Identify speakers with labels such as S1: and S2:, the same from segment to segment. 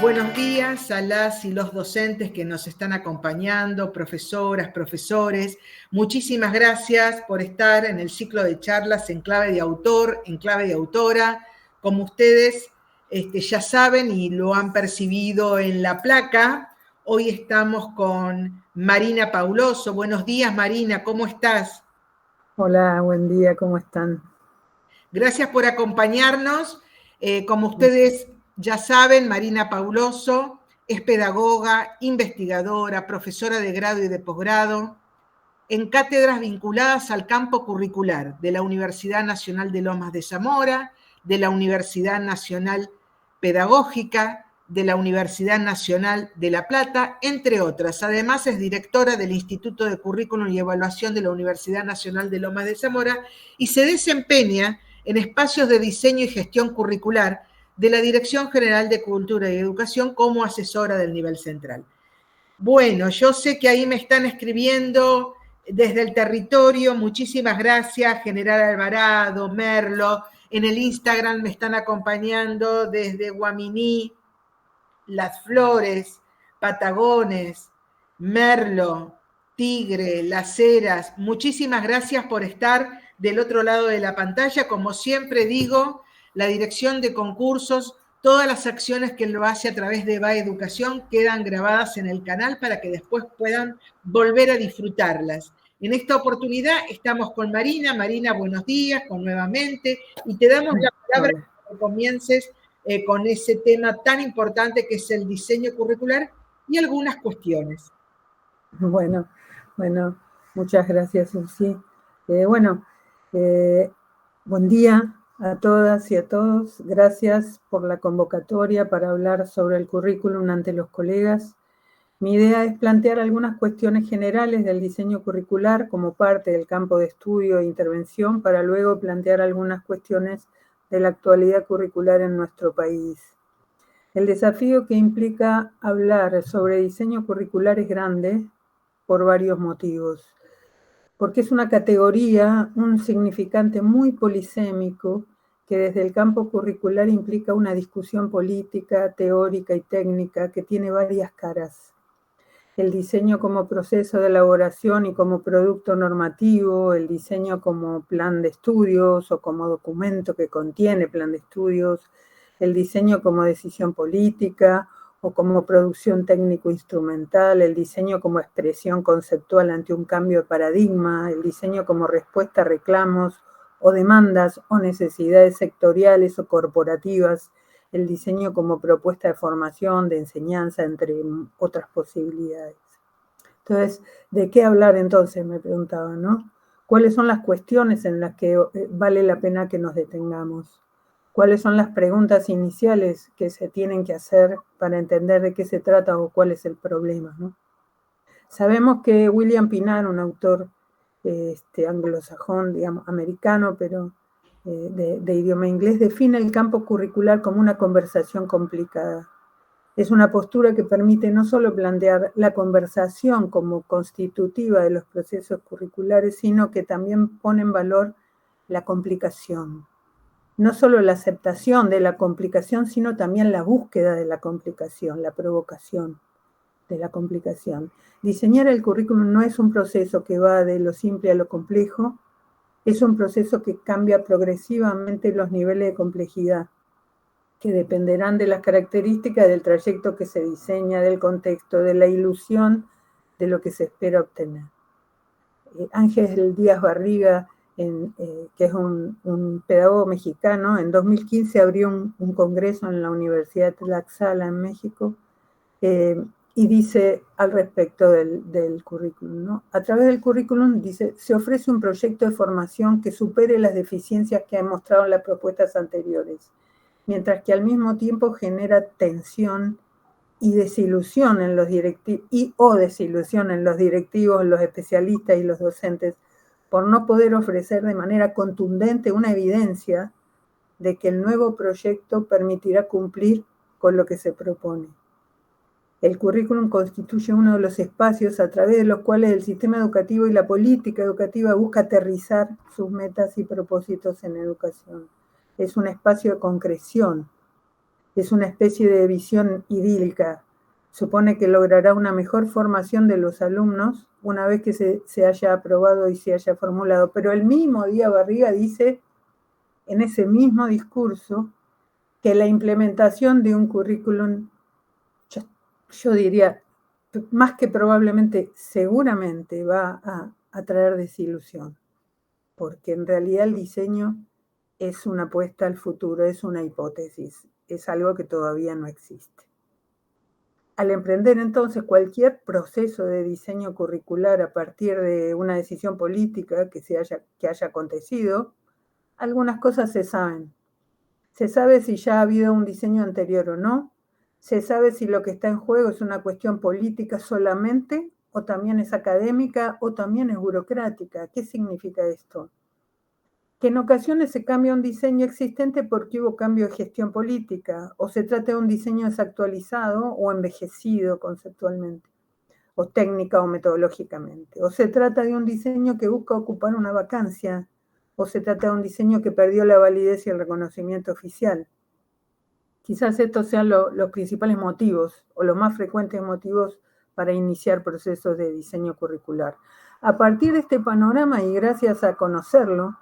S1: buenos días a las y los docentes que nos están acompañando, profesoras, profesores. Muchísimas gracias por estar en el ciclo de charlas en clave de autor, en clave de autora. Como ustedes ya saben y lo han percibido en la placa, hoy estamos con Marina Pauloso. Buenos días, Marina, ¿cómo estás?
S2: Hola, buen día, ¿cómo están?
S1: Gracias por acompañarnos. Como ustedes ya saben, Marina Pauloso es pedagoga, investigadora, profesora de grado y de posgrado en cátedras vinculadas al campo curricular de la Universidad Nacional de Lomas de Zamora, de la Universidad Nacional Pedagógica, de la Universidad Nacional de La Plata, entre otras. Además, es directora del Instituto de Currículum y Evaluación de la Universidad Nacional de Lomas de Zamora y se desempeña en espacios de diseño y gestión curricular de la Dirección General de Cultura y Educación como asesora del nivel central. Bueno, yo sé que ahí me están escribiendo desde el territorio, muchísimas gracias, General Alvarado, Merlo, en el Instagram me están acompañando desde Guaminí, Las Flores, Patagones, Merlo, Tigre, Las Heras. Muchísimas gracias por estar del otro lado de la pantalla. Como siempre digo, la dirección de concursos, todas las acciones que lo hace a través de VA Educación quedan grabadas en el canal para que después puedan volver a disfrutarlas. En esta oportunidad estamos con Marina. Marina, buenos días, nuevamente, y te damos la palabra para que comiences con ese tema tan importante que es el diseño curricular y algunas cuestiones.
S2: Bueno, muchas gracias, Susi. Buen día a todas y a todos. Gracias por la convocatoria para hablar sobre el currículum ante los colegas. Mi idea es plantear algunas cuestiones generales del diseño curricular como parte del campo de estudio e intervención para luego plantear algunas cuestiones de la actualidad curricular en nuestro país. El desafío que implica hablar sobre diseño curricular es grande por varios motivos. Porque es una categoría, un significante muy polisémico que desde el campo curricular implica una discusión política, teórica y técnica que tiene varias caras. El diseño como proceso de elaboración y como producto normativo, el diseño como plan de estudios o como documento que contiene plan de estudios, el diseño como decisión política o como producción técnico-instrumental, el diseño como expresión conceptual ante un cambio de paradigma, el diseño como respuesta a reclamos o demandas o necesidades sectoriales o corporativas, el diseño como propuesta de formación, de enseñanza, entre otras posibilidades. Entonces, ¿de qué hablar entonces? Me preguntaba, ¿no? ¿Cuáles son las cuestiones en las que vale la pena que nos detengamos? ¿Cuáles son las preguntas iniciales que se tienen que hacer para entender de qué se trata o cuál es el problema, ¿no? Sabemos que William Pinar, un autor anglosajón, digamos, americano, pero de idioma inglés, define el campo curricular como una conversación complicada. Es una postura que permite no solo plantear la conversación como constitutiva de los procesos curriculares, sino que también pone en valor la complicación. No solo la aceptación de la complicación, sino también la búsqueda de la complicación, la provocación de la complicación. Diseñar el currículum no es un proceso que va de lo simple a lo complejo, es un proceso que cambia progresivamente los niveles de complejidad, que dependerán de las características del trayecto que se diseña, del contexto, de la ilusión de lo que se espera obtener. Ángel Díaz Barriga, que es un pedagogo mexicano, en 2015 abrió un congreso en la Universidad de Tlaxcala, en México, y dice al respecto del currículum, ¿no? A través del currículum, dice, se ofrece un proyecto de formación que supere las deficiencias que han mostrado en las propuestas anteriores, mientras que al mismo tiempo genera tensión y desilusión en los directivos, desilusión en los directivos, los especialistas y los docentes, por no poder ofrecer de manera contundente una evidencia de que el nuevo proyecto permitirá cumplir con lo que se propone. El currículum constituye uno de los espacios a través de los cuales el sistema educativo y la política educativa busca aterrizar sus metas y propósitos en educación. Es un espacio de concreción. Es una especie de visión idílica. Supone que logrará una mejor formación de los alumnos una vez que se haya aprobado y se haya formulado. Pero el mismo Díaz Barriga dice, en ese mismo discurso, que la implementación de un currículum, yo diría, más que probablemente, seguramente va a traer desilusión, porque en realidad el diseño es una apuesta al futuro, es una hipótesis, es algo que todavía no existe. Al emprender entonces cualquier proceso de diseño curricular a partir de una decisión política que haya acontecido, algunas cosas se saben. Se sabe si ya ha habido un diseño anterior o no. Se sabe si lo que está en juego es una cuestión política solamente, o también es académica, o también es burocrática. ¿Qué significa esto? Que en ocasiones se cambia un diseño existente porque hubo cambio de gestión política, o se trata de un diseño desactualizado o envejecido conceptualmente, o técnica o metodológicamente, o se trata de un diseño que busca ocupar una vacancia, o se trata de un diseño que perdió la validez y el reconocimiento oficial. Quizás estos sean los principales motivos, o los más frecuentes motivos para iniciar procesos de diseño curricular. A partir de este panorama, y gracias a conocerlo,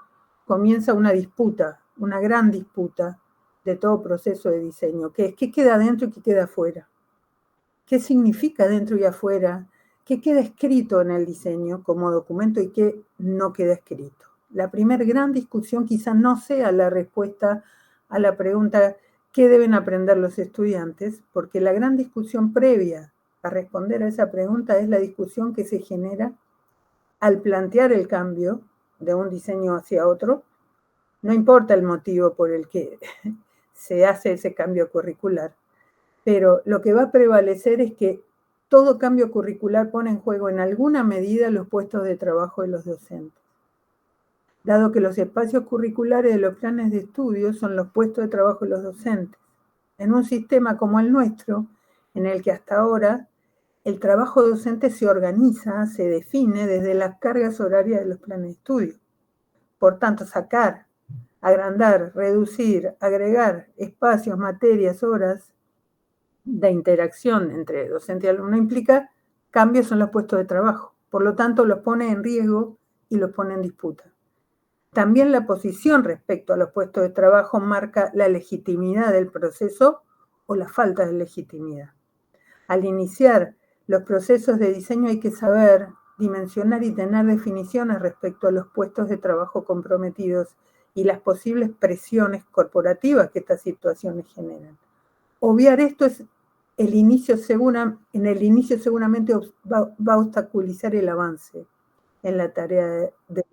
S2: comienza una disputa, una gran disputa de todo proceso de diseño, que es qué queda dentro y qué queda afuera. ¿Qué significa dentro y afuera? ¿Qué queda escrito en el diseño como documento y qué no queda escrito? La primera gran discusión quizá no sea la respuesta a la pregunta ¿qué deben aprender los estudiantes? Porque la gran discusión previa a responder a esa pregunta es la discusión que se genera al plantear el cambio de un diseño hacia otro. No importa el motivo por el que se hace ese cambio curricular, pero lo que va a prevalecer es que todo cambio curricular pone en juego en alguna medida los puestos de trabajo de los docentes. Dado que los espacios curriculares de los planes de estudio son los puestos de trabajo de los docentes. En un sistema como el nuestro, en el que hasta ahora el trabajo docente se organiza, se define desde las cargas horarias de los planes de estudio. Por tanto, sacar, agrandar, reducir, agregar espacios, materias, horas de interacción entre docente y alumno implica cambios en los puestos de trabajo. Por lo tanto, los pone en riesgo y los pone en disputa. También la posición respecto a los puestos de trabajo marca la legitimidad del proceso o la falta de legitimidad. Al iniciar los procesos de diseño hay que saber dimensionar y tener definiciones respecto a los puestos de trabajo comprometidos y las posibles presiones corporativas que estas situaciones generan. Obviar esto es en el inicio seguramente va a obstaculizar el avance en la tarea de.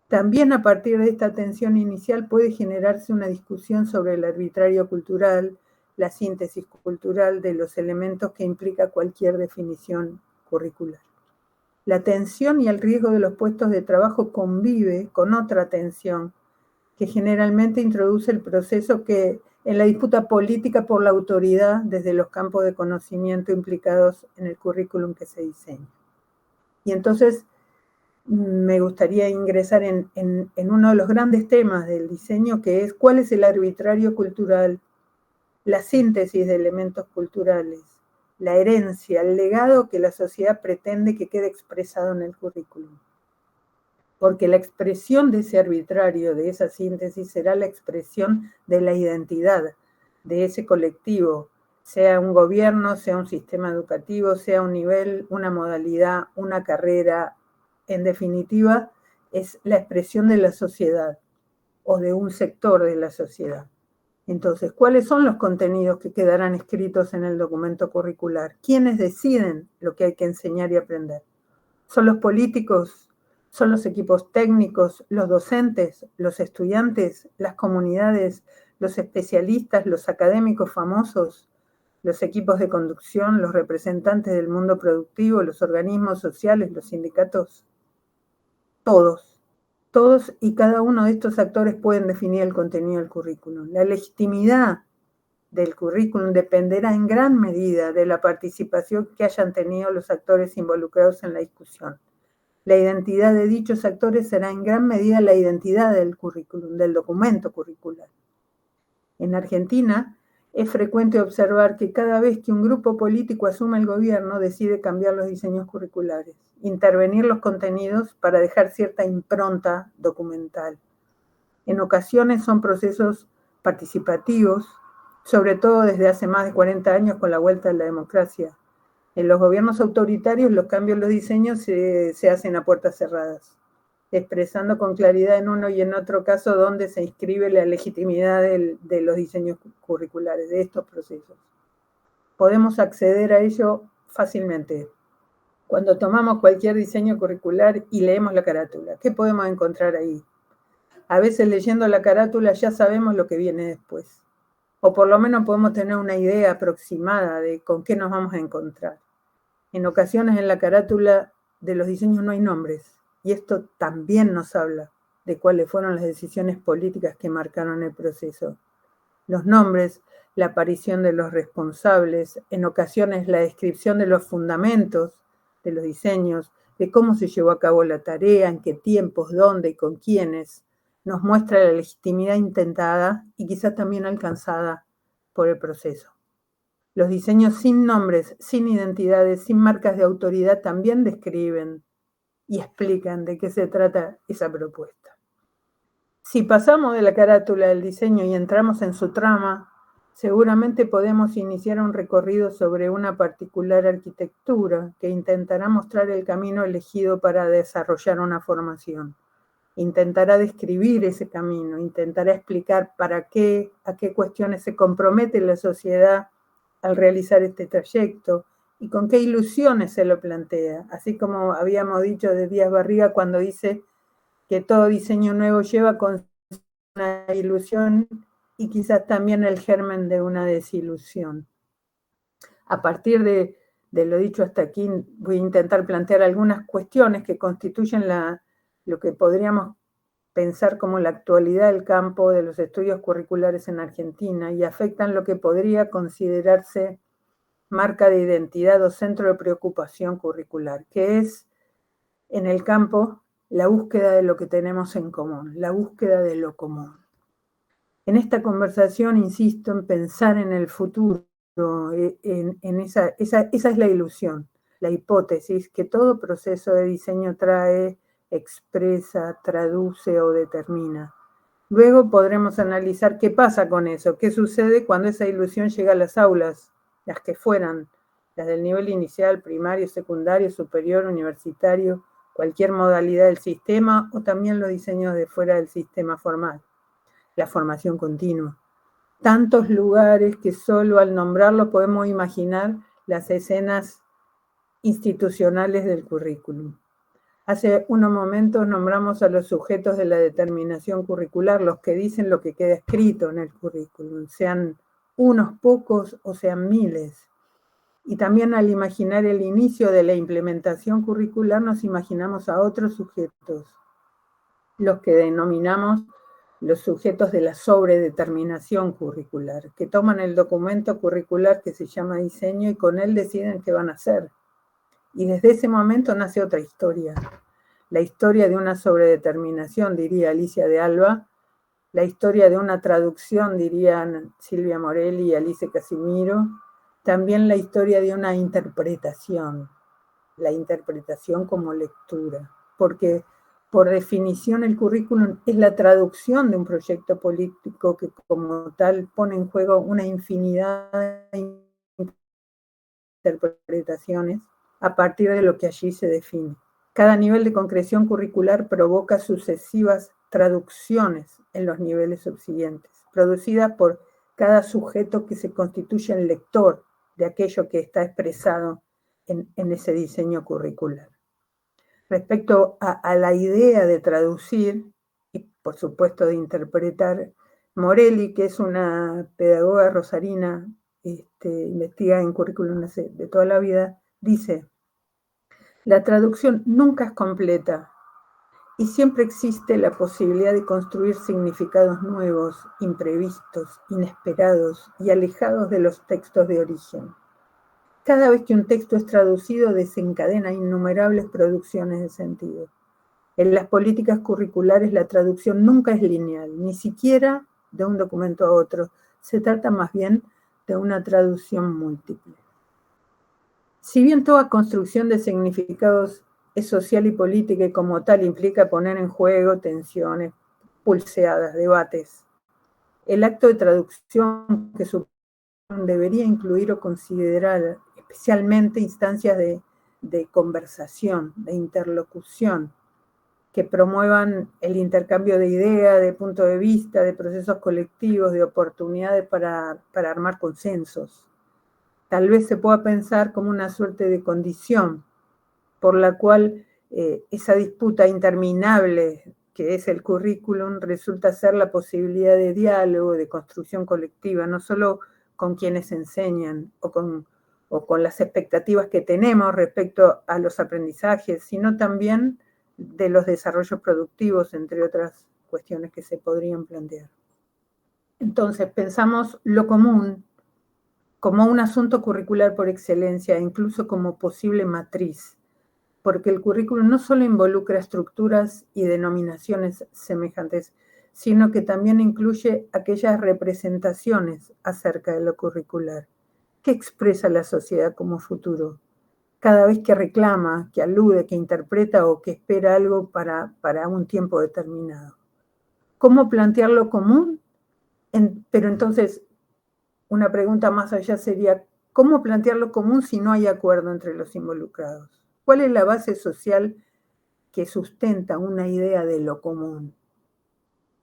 S2: También a partir de esta tensión inicial puede generarse una discusión sobre el arbitrario cultural, la síntesis cultural de los elementos que implica cualquier definición curricular. La tensión y el riesgo de los puestos de trabajo convive con otra tensión que generalmente introduce el proceso que en la disputa política por la autoridad desde los campos de conocimiento implicados en el currículum que se diseña. Y entonces me gustaría ingresar en uno de los grandes temas del diseño, que es cuál es el arbitrario cultural, la síntesis de elementos culturales, la herencia, el legado que la sociedad pretende que quede expresado en el currículum. Porque la expresión de ese arbitrario, de esa síntesis, será la expresión de la identidad de ese colectivo, sea un gobierno, sea un sistema educativo, sea un nivel, una modalidad, una carrera. En definitiva, es la expresión de la sociedad o de un sector de la sociedad. Entonces, ¿cuáles son los contenidos que quedarán escritos en el documento curricular? ¿Quiénes deciden lo que hay que enseñar y aprender? ¿Son los políticos? ¿Son los equipos técnicos? ¿Los docentes? ¿Los estudiantes? ¿Las comunidades? ¿Los especialistas? ¿Los académicos famosos? ¿Los equipos de conducción? ¿Los representantes del mundo productivo? ¿Los organismos sociales? ¿Los sindicatos? Todos y cada uno de estos actores pueden definir el contenido del currículum. La legitimidad del currículum dependerá en gran medida de la participación que hayan tenido los actores involucrados en la discusión. La identidad de dichos actores será en gran medida la identidad del currículum, del documento curricular. En Argentina, Es frecuente observar que cada vez que un grupo político asume el gobierno, decide cambiar los diseños curriculares, intervenir los contenidos para dejar cierta impronta documental. En ocasiones son procesos participativos, sobre todo desde hace más de 40 años con la vuelta de la democracia. En los gobiernos autoritarios los cambios en los diseños se hacen a puertas cerradas, expresando con claridad en uno y en otro caso dónde se inscribe la legitimidad de los diseños curriculares, de estos procesos. Podemos acceder a ello fácilmente. Cuando tomamos cualquier diseño curricular y leemos la carátula, ¿qué podemos encontrar ahí? A veces leyendo la carátula ya sabemos lo que viene después, o por lo menos podemos tener una idea aproximada de con qué nos vamos a encontrar. En ocasiones en la carátula de los diseños no hay nombres, y esto también nos habla de cuáles fueron las decisiones políticas que marcaron el proceso. Los nombres, la aparición de los responsables, en ocasiones la descripción de los fundamentos de los diseños, de cómo se llevó a cabo la tarea, en qué tiempos, dónde y con quiénes, nos muestra la legitimidad intentada y quizás también alcanzada por el proceso. Los diseños sin nombres, sin identidades, sin marcas de autoridad también describen y explican de qué se trata esa propuesta. Si pasamos de la carátula del diseño y entramos en su trama, seguramente podemos iniciar un recorrido sobre una particular arquitectura que intentará mostrar el camino elegido para desarrollar una formación. Intentará describir ese camino, intentará explicar para qué, a qué cuestiones se compromete la sociedad al realizar este trayecto y con qué ilusiones se lo plantea, así como habíamos dicho de Díaz Barriga cuando dice que todo diseño nuevo lleva con una ilusión y quizás también el germen de una desilusión. A partir de lo dicho hasta aquí, voy a intentar plantear algunas cuestiones que constituyen lo que podríamos pensar como la actualidad del campo de los estudios curriculares en Argentina y afectan lo que podría considerarse marca de identidad o centro de preocupación curricular, que es en el campo la búsqueda de lo que tenemos en común, la búsqueda de lo común. En esta conversación insisto en pensar en el futuro, esa es la ilusión, la hipótesis que todo proceso de diseño trae, expresa, traduce o determina. Luego podremos analizar qué pasa con eso, qué sucede cuando esa ilusión llega a las aulas, las que fueran, las del nivel inicial, primario, secundario, superior, universitario, cualquier modalidad del sistema o también los diseños de fuera del sistema formal, la formación continua. Tantos lugares que solo al nombrarlo podemos imaginar las escenas institucionales del currículum. Hace unos momentos nombramos a los sujetos de la determinación curricular, los que dicen lo que queda escrito en el currículum, sean unos pocos o sean miles. Y también al imaginar el inicio de la implementación curricular nos imaginamos a otros sujetos, los que denominamos los sujetos de la sobredeterminación curricular, que toman el documento curricular que se llama diseño y con él deciden qué van a hacer. Y desde ese momento nace otra historia, la historia de una sobredeterminación, diría Alicia de Alba, la historia de una traducción, dirían Silvia Morelli y Alice Casimiro, también la historia de una interpretación, la interpretación como lectura, porque por definición el currículum es la traducción de un proyecto político que como tal pone en juego una infinidad de interpretaciones a partir de lo que allí se define. Cada nivel de concreción curricular provoca sucesivas traducciones en los niveles subsiguientes, producidas por cada sujeto que se constituye el lector de aquello que está expresado en ese diseño curricular. Respecto a la idea de traducir y por supuesto de interpretar, Morelli, que es una pedagoga rosarina, investiga en currículum de toda la vida, dice: la traducción nunca es completa y siempre existe la posibilidad de construir significados nuevos, imprevistos, inesperados y alejados de los textos de origen. Cada vez que un texto es traducido desencadena innumerables producciones de sentido. En las políticas curriculares la traducción nunca es lineal, ni siquiera de un documento a otro. Se trata más bien de una traducción múltiple. Si bien toda construcción de significados es social y política y como tal implica poner en juego tensiones, pulseadas, debates, el acto de traducción que debería incluir o considerar especialmente instancias de conversación, de interlocución, que promuevan el intercambio de ideas, de puntos de vista, de procesos colectivos, de oportunidades para armar consensos. Tal vez se pueda pensar como una suerte de condición por la cual esa disputa interminable que es el currículum resulta ser la posibilidad de diálogo, de construcción colectiva, no solo con quienes enseñan o con las expectativas que tenemos respecto a los aprendizajes, sino también de los desarrollos productivos, entre otras cuestiones que se podrían plantear. Entonces, pensamos lo común como un asunto curricular por excelencia, incluso como posible matriz, porque el currículum no solo involucra estructuras y denominaciones semejantes, sino que también incluye aquellas representaciones acerca de lo curricular. ¿Qué expresa la sociedad como futuro? Cada vez que reclama, que alude, que interpreta o que espera algo para un tiempo determinado. ¿Cómo plantear lo común? Pero entonces, una pregunta más allá sería, ¿cómo plantear lo común si no hay acuerdo entre los involucrados? ¿Cuál es la base social que sustenta una idea de lo común?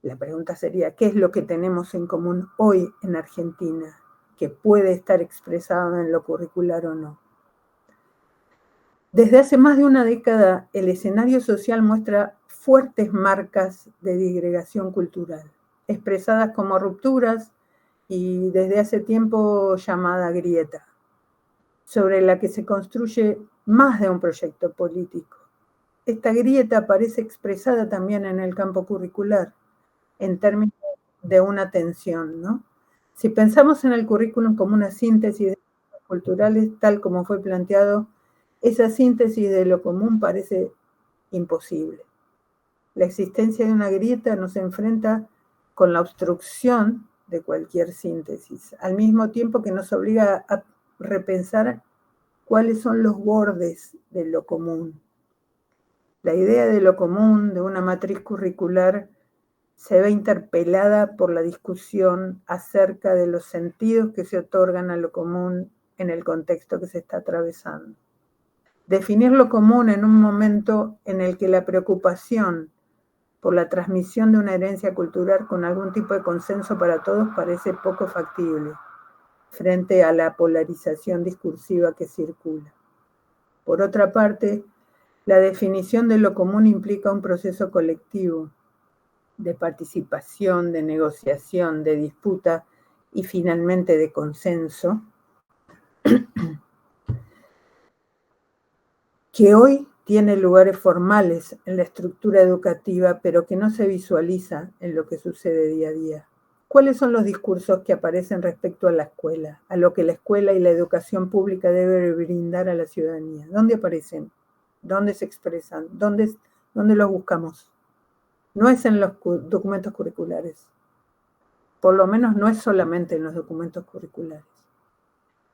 S2: La pregunta sería, ¿qué es lo que tenemos en común hoy en Argentina que puede estar expresado en lo curricular o no? Desde hace más de una década, el escenario social muestra fuertes marcas de disgregación cultural, expresadas como rupturas y desde hace tiempo llamada grieta, sobre la que se construye más de un proyecto político. Esta grieta aparece expresada también en el campo curricular, en términos de una tensión, ¿no? Si pensamos en el currículum como una síntesis de culturales, tal como fue planteado, esa síntesis de lo común parece imposible. La existencia de una grieta nos enfrenta con la obstrucción de cualquier síntesis, al mismo tiempo que nos obliga a repensar cuáles son los bordes de lo común. La idea de lo común, de una matriz curricular, se ve interpelada por la discusión acerca de los sentidos que se otorgan a lo común en el contexto que se está atravesando. Definir lo común en un momento en el que la preocupación por la transmisión de una herencia cultural con algún tipo de consenso para todos parece poco factible frente a la polarización discursiva que circula. Por otra parte, la definición de lo común implica un proceso colectivo de participación, de negociación, de disputa y finalmente de consenso, que hoy tiene lugares formales en la estructura educativa, pero que no se visualiza en lo que sucede día a día. ¿Cuáles son los discursos que aparecen respecto a la escuela, a lo que la escuela y la educación pública debe brindar a la ciudadanía? ¿Dónde aparecen? ¿Dónde se expresan? ¿Dónde los buscamos? No es en los documentos curriculares. Por lo menos no es solamente en los documentos curriculares.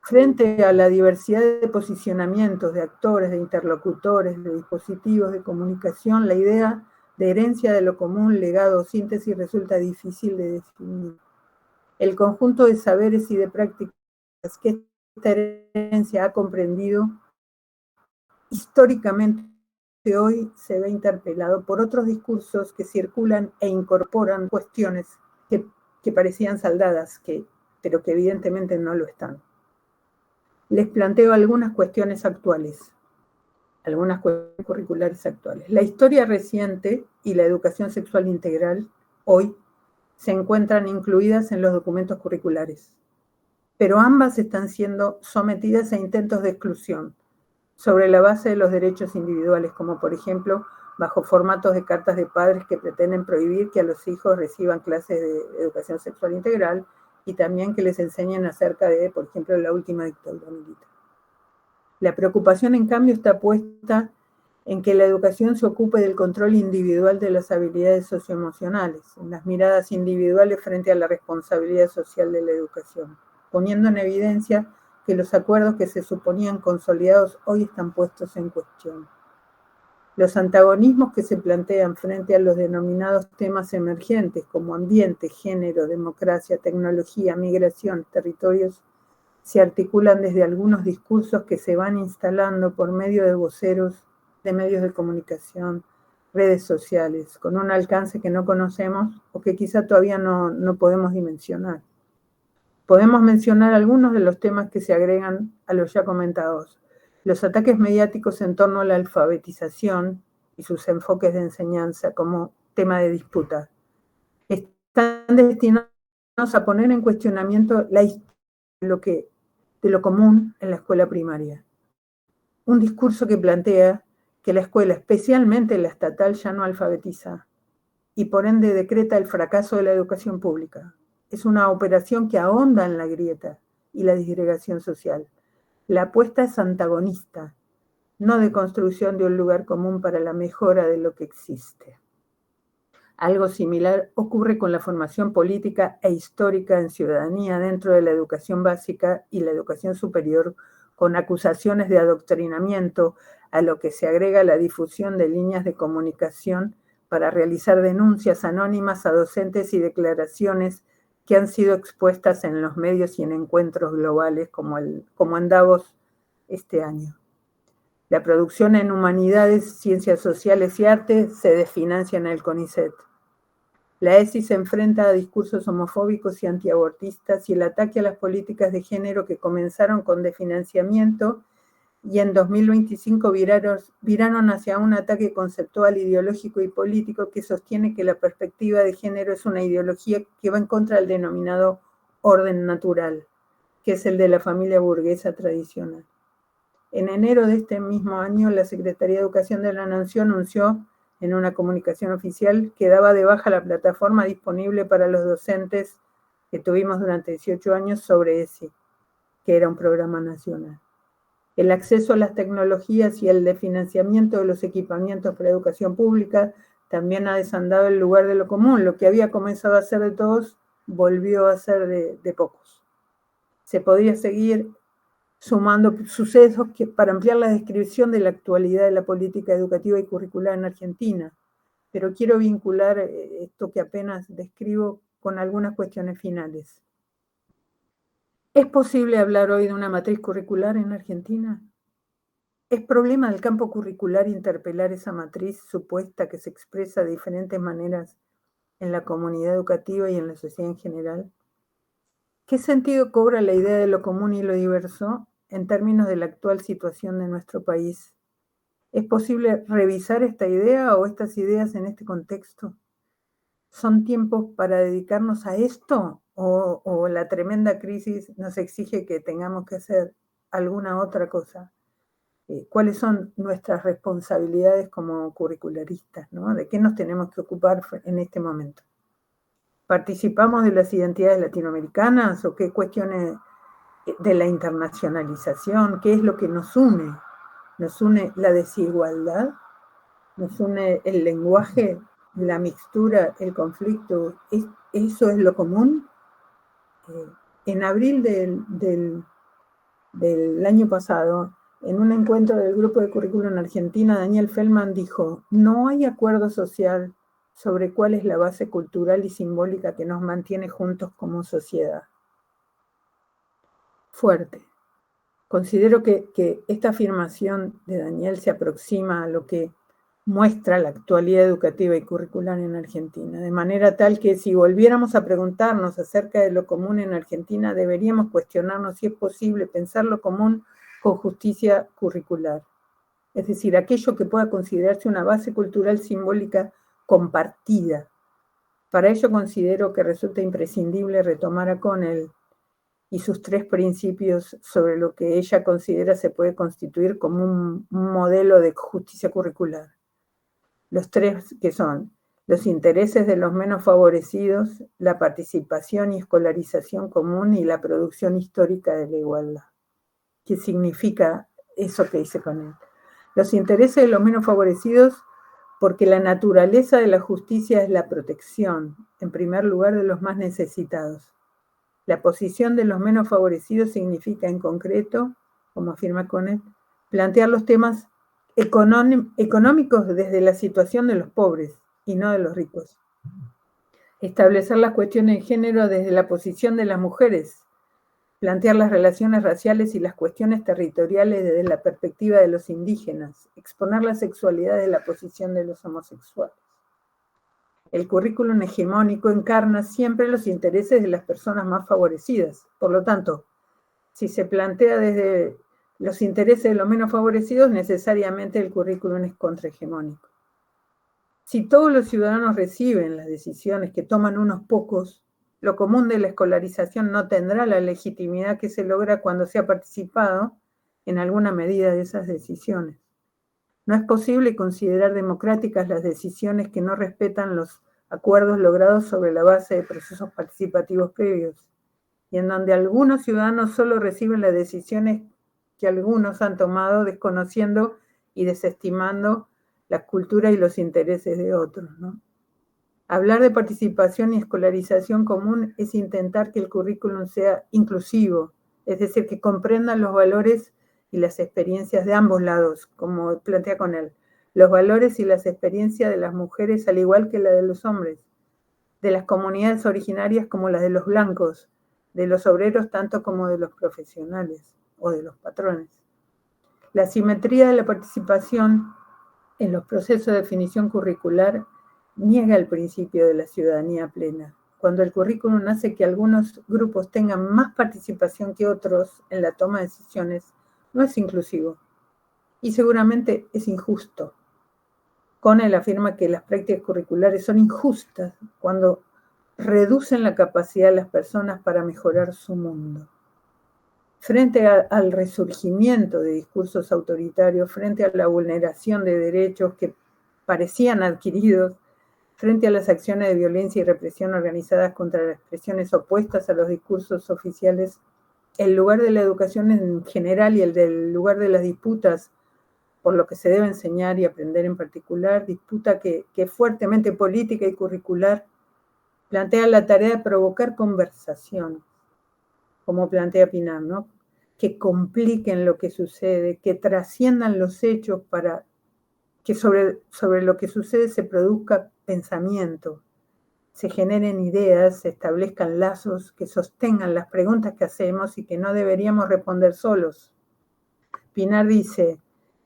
S2: Frente a la diversidad de posicionamientos, de actores, de interlocutores, de dispositivos de comunicación, la idea de herencia de lo común, legado o síntesis resulta difícil de definir. El conjunto de saberes y de prácticas que esta herencia ha comprendido históricamente hoy se ve interpelado por otros discursos que circulan e incorporan cuestiones que parecían saldadas, pero que evidentemente no lo están. Les planteo algunas cuestiones actuales, algunas cuestiones curriculares actuales. La historia reciente y la educación sexual integral hoy se encuentran incluidas en los documentos curriculares, pero ambas están siendo sometidas a intentos de exclusión sobre la base de los derechos individuales, como por ejemplo bajo formatos de cartas de padres que pretenden prohibir que a los hijos reciban clases de educación sexual integral y también que les enseñen acerca de, por ejemplo, la última dictadura militar. La preocupación, en cambio, está puesta en que la educación se ocupe del control individual de las habilidades socioemocionales, en las miradas individuales frente a la responsabilidad social de la educación. poniendo en evidencia que los acuerdos que se suponían consolidados hoy están puestos en cuestión. Los antagonismos que se plantean frente a los denominados temas emergentes como ambiente, género, democracia, tecnología, migración, territorios, se articulan desde algunos discursos que se van instalando por medio de voceros de medios de comunicación, redes sociales, con un alcance que no conocemos o que quizá todavía no podemos dimensionar. Podemos mencionar algunos de los temas que se agregan a los ya comentados. Los ataques mediáticos en torno a la alfabetización y sus enfoques de enseñanza como tema de disputa están destinados a poner en cuestionamiento la historia de lo común en la escuela primaria. Un discurso que plantea que la escuela, especialmente la estatal, ya no alfabetiza y por ende decreta el fracaso de la educación pública. Es una operación que ahonda en la grieta y la disgregación social. La apuesta es antagonista, no de construcción de un lugar común para la mejora de lo que existe. Algo similar ocurre con la formación política e histórica en ciudadanía dentro de la educación básica y la educación superior, con acusaciones de adoctrinamiento, a lo que se agrega la difusión de líneas de comunicación para realizar denuncias anónimas a docentes y declaraciones que han sido expuestas en los medios y en encuentros globales como en Davos este año. La producción en humanidades, ciencias sociales y arte se desfinancia en el CONICET. La ESI se enfrenta a discursos homofóbicos y antiabortistas y el ataque a las políticas de género que comenzaron con desfinanciamiento y en 2025 viraron hacia un ataque conceptual, ideológico y político que sostiene que la perspectiva de género es una ideología que va en contra del denominado orden natural, que es el de la familia burguesa tradicional. En enero de este mismo año, la Secretaría de Educación de la Nación anunció en una comunicación oficial que daba de baja la plataforma disponible para los docentes que tuvimos durante 18 años sobre ESI, que era un programa nacional. El acceso a las tecnologías y el de financiamiento de los equipamientos para educación pública también ha desandado el lugar de lo común. Lo que había comenzado a ser de todos volvió a ser de pocos. Se podría seguir sumando sucesos para ampliar la descripción de la actualidad de la política educativa y curricular en Argentina, pero quiero vincular esto que apenas describo con algunas cuestiones finales. ¿Es posible hablar hoy de una matriz curricular en Argentina? ¿Es problema del campo curricular interpelar esa matriz supuesta que se expresa de diferentes maneras en la comunidad educativa y en la sociedad en general? ¿Qué sentido cobra la idea de lo común y lo diverso en términos de la actual situación de nuestro país? ¿Es posible revisar esta idea o estas ideas en este contexto? ¿Son tiempos para dedicarnos a esto o la tremenda crisis nos exige que tengamos que hacer alguna otra cosa? ¿Cuáles son nuestras responsabilidades como curricularistas, ¿no? ¿De qué nos tenemos que ocupar en este momento? ¿Participamos de las identidades latinoamericanas o qué cuestiones de la internacionalización? ¿Qué es lo que nos une? ¿Nos une la desigualdad? ¿Nos une el lenguaje, la mixtura, el conflicto? ¿Eso es lo común? En abril del año pasado, en un encuentro del Grupo de Currículum en Argentina, Daniel Feldman dijo: no hay acuerdo social sobre cuál es la base cultural y simbólica que nos mantiene juntos como sociedad. Fuerte. Considero que esta afirmación de Daniel se aproxima a lo que muestra la actualidad educativa y curricular en Argentina, de manera tal que si volviéramos a preguntarnos acerca de lo común en Argentina, deberíamos cuestionarnos si es posible pensar lo común con justicia curricular, es decir, aquello que pueda considerarse una base cultural simbólica compartida. Para ello considero que resulta imprescindible retomar a Connell y sus 3 principios sobre lo que ella considera se puede constituir como un modelo de justicia curricular. Los 3 que son los intereses de los menos favorecidos, la participación y escolarización común y la producción histórica de la igualdad. ¿Qué significa eso que dice Connell? Los intereses de los menos favorecidos, porque la naturaleza de la justicia es la protección, en primer lugar, de los más necesitados. La posición de los menos favorecidos significa, en concreto, como afirma Conet, plantear los temas económicos desde la situación de los pobres y no de los ricos. Establecer las cuestiones de género desde la posición de las mujeres, plantear las relaciones raciales y las cuestiones territoriales desde la perspectiva de los indígenas, exponer la sexualidad desde la posición de los homosexuales. El currículum hegemónico encarna siempre los intereses de las personas más favorecidas. Por lo tanto, si se plantea desde los intereses de los menos favorecidos, necesariamente el currículum es contrahegemónico. Si todos los ciudadanos reciben las decisiones que toman unos pocos, lo común de la escolarización no tendrá la legitimidad que se logra cuando se ha participado en alguna medida de esas decisiones. No es posible considerar democráticas las decisiones que no respetan los acuerdos logrados sobre la base de procesos participativos previos, y en donde algunos ciudadanos solo reciben las decisiones que algunos han tomado desconociendo y desestimando la cultura y los intereses de otros, ¿no? Hablar de participación y escolarización común es intentar que el currículum sea inclusivo, es decir, que comprendan los valores y las experiencias de ambos lados, como plantea Conet, los valores y las experiencias de las mujeres al igual que la de los hombres, de las comunidades originarias como las de los blancos, de los obreros tanto como de los profesionales o de los patrones. La simetría de la participación en los procesos de definición curricular niega el principio de la ciudadanía plena. Cuando el currículum hace que algunos grupos tengan más participación que otros en la toma de decisiones, no es inclusivo y seguramente es injusto. Conet afirma que las prácticas curriculares son injustas cuando reducen la capacidad de las personas para mejorar su mundo. Frente al resurgimiento de discursos autoritarios, frente a la vulneración de derechos que parecían adquiridos, frente a las acciones de violencia y represión organizadas contra las expresiones opuestas a los discursos oficiales, el lugar de la educación en general y el del lugar de las disputas por lo que se debe enseñar y aprender en particular, disputa que es fuertemente política y curricular, plantea la tarea de provocar conversaciones, como plantea Pinar, ¿no? Que compliquen lo que sucede, que trasciendan los hechos para que sobre lo que sucede se produzca pensamiento, se generen ideas, se establezcan lazos que sostengan las preguntas que hacemos y que no deberíamos responder solos. Pinar dice,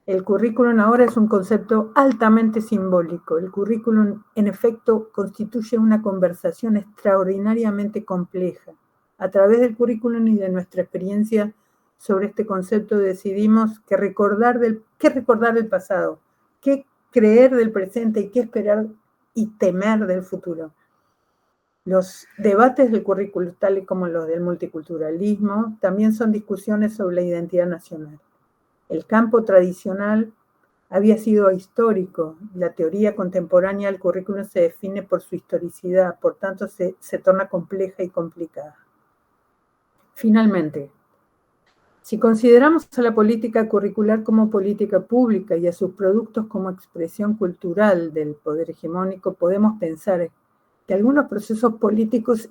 S2: el currículum ahora es un concepto altamente simbólico. El currículum, en efecto, constituye una conversación extraordinariamente compleja. A través del currículum y de nuestra experiencia sobre este concepto decidimos qué recordar del pasado, qué creer del presente y qué esperar y temer del futuro. Los debates del currículum, tales como los del multiculturalismo, también son discusiones sobre la identidad nacional. El campo tradicional había sido ahistórico. La teoría contemporánea del currículum se define por su historicidad, por tanto se torna compleja y complicada. Finalmente, si consideramos a la política curricular como política pública y a sus productos como expresión cultural del poder hegemónico, podemos pensar que algunos procesos políticos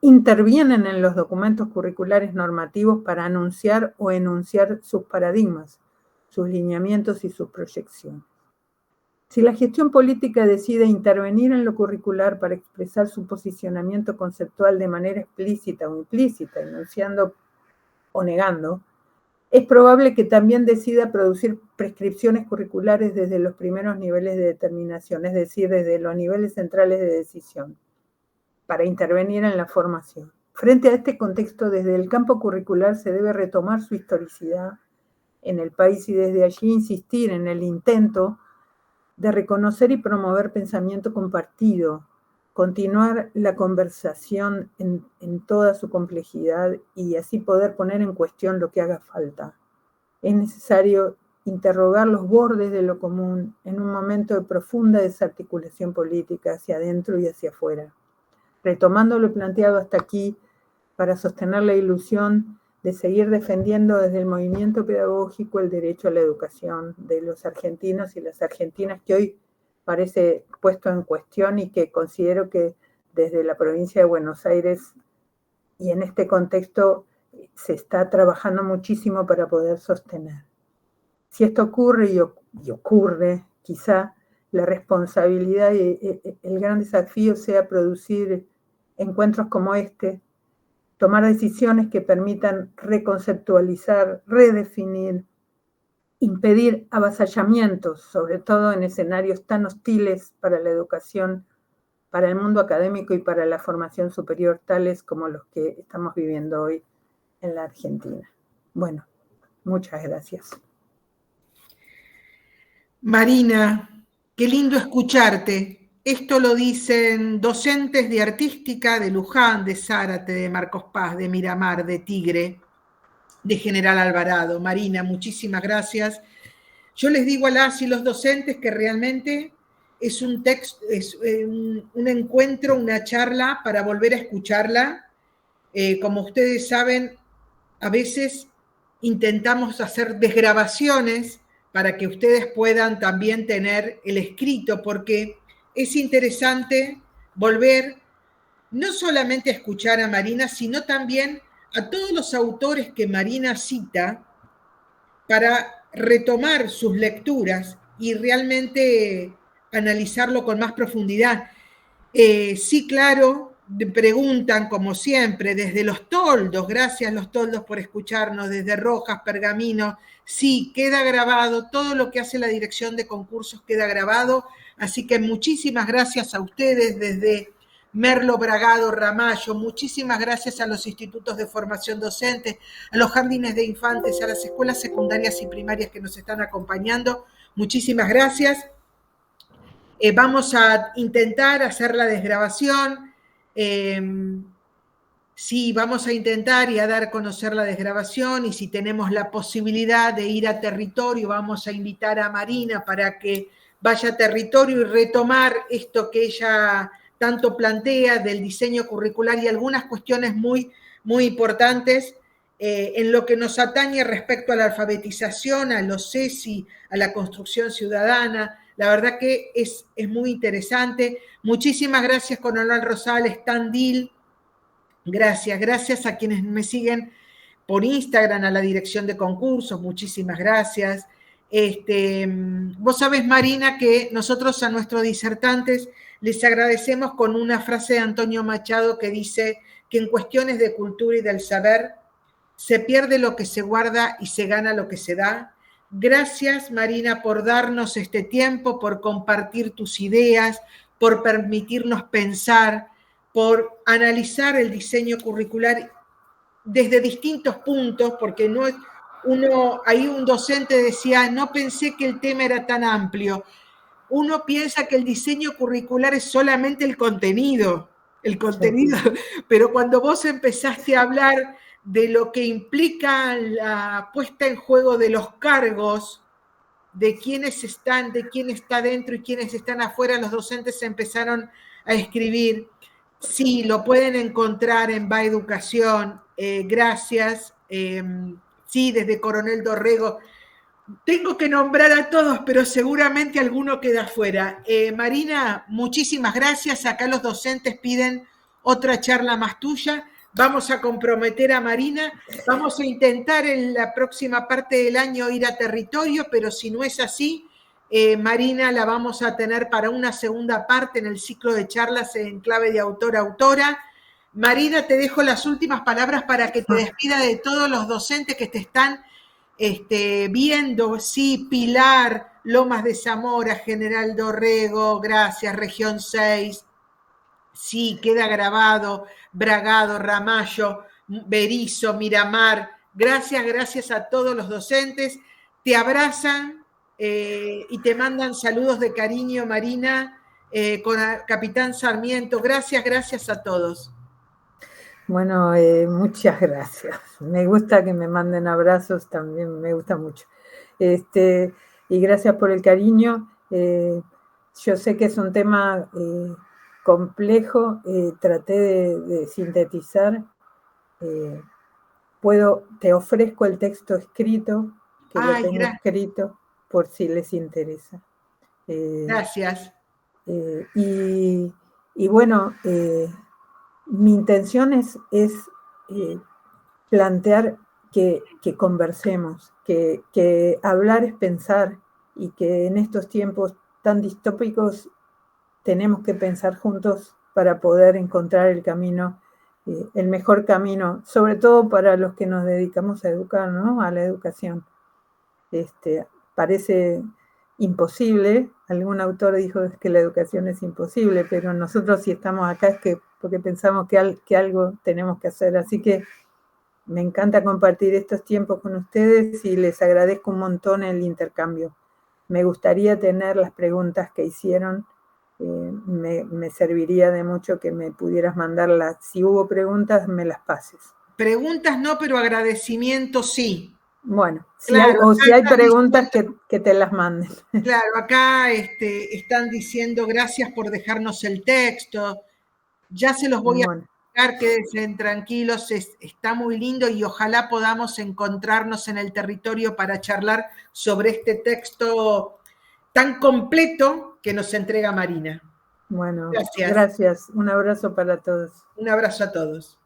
S2: intervienen en los documentos curriculares normativos para anunciar o enunciar sus paradigmas, sus lineamientos y sus proyecciones. Si la gestión política decide intervenir en lo curricular para expresar su posicionamiento conceptual de manera explícita o implícita, enunciando o negando, es probable que también decida producir prescripciones curriculares desde los primeros niveles de determinación, es decir, desde los niveles centrales de decisión, para intervenir en la formación. Frente a este contexto, desde el campo curricular se debe retomar su historicidad en el país y desde allí insistir en el intento de reconocer y promover pensamiento compartido, continuar la conversación en toda su complejidad y así poder poner en cuestión lo que haga falta. Es necesario interrogar los bordes de lo común en un momento de profunda desarticulación política hacia adentro y hacia afuera. Retomando lo planteado hasta aquí, para sostener la ilusión de seguir defendiendo desde el movimiento pedagógico el derecho a la educación de los argentinos y las argentinas que hoy parece puesto en cuestión y que considero que desde la provincia de Buenos Aires y en este contexto se está trabajando muchísimo para poder sostener. Si esto ocurre y ocurre, quizá la responsabilidad y el gran desafío sea producir encuentros como este, tomar decisiones que permitan reconceptualizar, redefinir, impedir avasallamientos, sobre todo en escenarios tan hostiles para la educación, para el mundo académico y para la formación superior, tales como los que estamos viviendo hoy en la Argentina. Bueno, muchas gracias.
S1: Marina, qué lindo escucharte. Esto lo dicen docentes de artística de Luján, de Zárate, de Marcos Paz, de Miramar, de Tigre, de General Alvarado. Marina, muchísimas gracias. Yo les digo a las y los docentes que realmente es un texto, es un encuentro, una charla para volver a escucharla. Como ustedes saben, a veces intentamos hacer desgrabaciones para que ustedes puedan también tener el escrito, porque es interesante volver no solamente a escuchar a Marina, sino también a todos los autores que Marina cita para retomar sus lecturas y realmente analizarlo con más profundidad. Sí, claro, preguntan como siempre, desde Los Toldos, gracias Los Toldos por escucharnos, desde Rojas, Pergamino, sí, queda grabado, todo lo que hace la dirección de concursos queda grabado, así que muchísimas gracias a ustedes desde Merlo, Bragado, Ramallo, muchísimas gracias a los institutos de formación docente, a los jardines de infantes, a las escuelas secundarias y primarias que nos están acompañando, muchísimas gracias. Vamos a intentar hacer la desgrabación. Sí, vamos a intentar y a dar a conocer la desgrabación, y si tenemos la posibilidad de ir a territorio, vamos a invitar a Marina para que vaya a territorio y retomar esto que ella tanto plantea del diseño curricular y algunas cuestiones muy, muy importantes en lo que nos atañe respecto a la alfabetización, a los CESI, a la construcción ciudadana. La verdad que es muy interesante. Muchísimas gracias, Coronel Rosales, Tandil. Gracias a quienes me siguen por Instagram, a la dirección de concursos, muchísimas gracias. Vos sabés, Marina, que nosotros a nuestros disertantes les agradecemos con una frase de Antonio Machado que dice que en cuestiones de cultura y del saber se pierde lo que se guarda y se gana lo que se da. Gracias, Marina, por darnos este tiempo, por compartir tus ideas, por permitirnos pensar, por analizar el diseño curricular desde distintos puntos, porque no es ahí un docente decía, no pensé que el tema era tan amplio. Uno piensa que el diseño curricular es solamente el contenido, sí. Pero cuando vos empezaste a hablar de lo que implica la puesta en juego de los cargos, de quiénes están, de quién está dentro y quiénes están afuera, los docentes empezaron a escribir. Sí, lo pueden encontrar en Va Educación. Gracias. Sí, desde Coronel Dorrego. Tengo que nombrar a todos, pero seguramente alguno queda afuera. Marina, muchísimas gracias. Acá los docentes piden otra charla más tuya. Vamos a comprometer a Marina. Vamos a intentar en la próxima parte del año ir a territorio, pero si no es así, Marina la vamos a tener para una segunda parte en el ciclo de charlas en clave de autor-autora. Marina, te dejo las últimas palabras para que te despida de todos los docentes que te están viendo. Sí, Pilar, Lomas de Zamora, General Dorrego, gracias, Región 6. Sí, queda grabado, Bragado, Ramallo, Berizo, Miramar. Gracias a todos los docentes. Te abrazan y te mandan saludos de cariño, Marina, con Capitán Sarmiento. Gracias a todos.
S2: Bueno, muchas gracias. Me gusta que me manden abrazos, también me gusta mucho. Y gracias por el cariño. Yo sé que es un tema complejo, traté de sintetizar. Te ofrezco el texto escrito, que lo tengo escrito, por si les interesa.
S1: Gracias.
S2: Y bueno, mi intención es plantear que conversemos, que hablar es pensar y que en estos tiempos tan distópicos tenemos que pensar juntos para poder encontrar el camino, el mejor camino, sobre todo para los que nos dedicamos a educar, ¿no? A la educación. Parece imposible, algún autor dijo que la educación es imposible, pero nosotros si estamos acá es porque pensamos que algo tenemos que hacer, así que me encanta compartir estos tiempos con ustedes y les agradezco un montón el intercambio. Me gustaría tener las preguntas que hicieron, me serviría de mucho que me pudieras mandarlas. Si hubo preguntas, me las pases.
S1: Preguntas no, pero agradecimientos sí.
S2: Bueno, claro, si hay preguntas que te las manden.
S1: Claro, acá están diciendo gracias por dejarnos el texto. Ya se los voy a explicar, quédense tranquilos, está muy lindo y ojalá podamos encontrarnos en el territorio para charlar sobre este texto tan completo que nos entrega Marina.
S2: Bueno, gracias. Un abrazo para todos.
S1: Un abrazo a todos.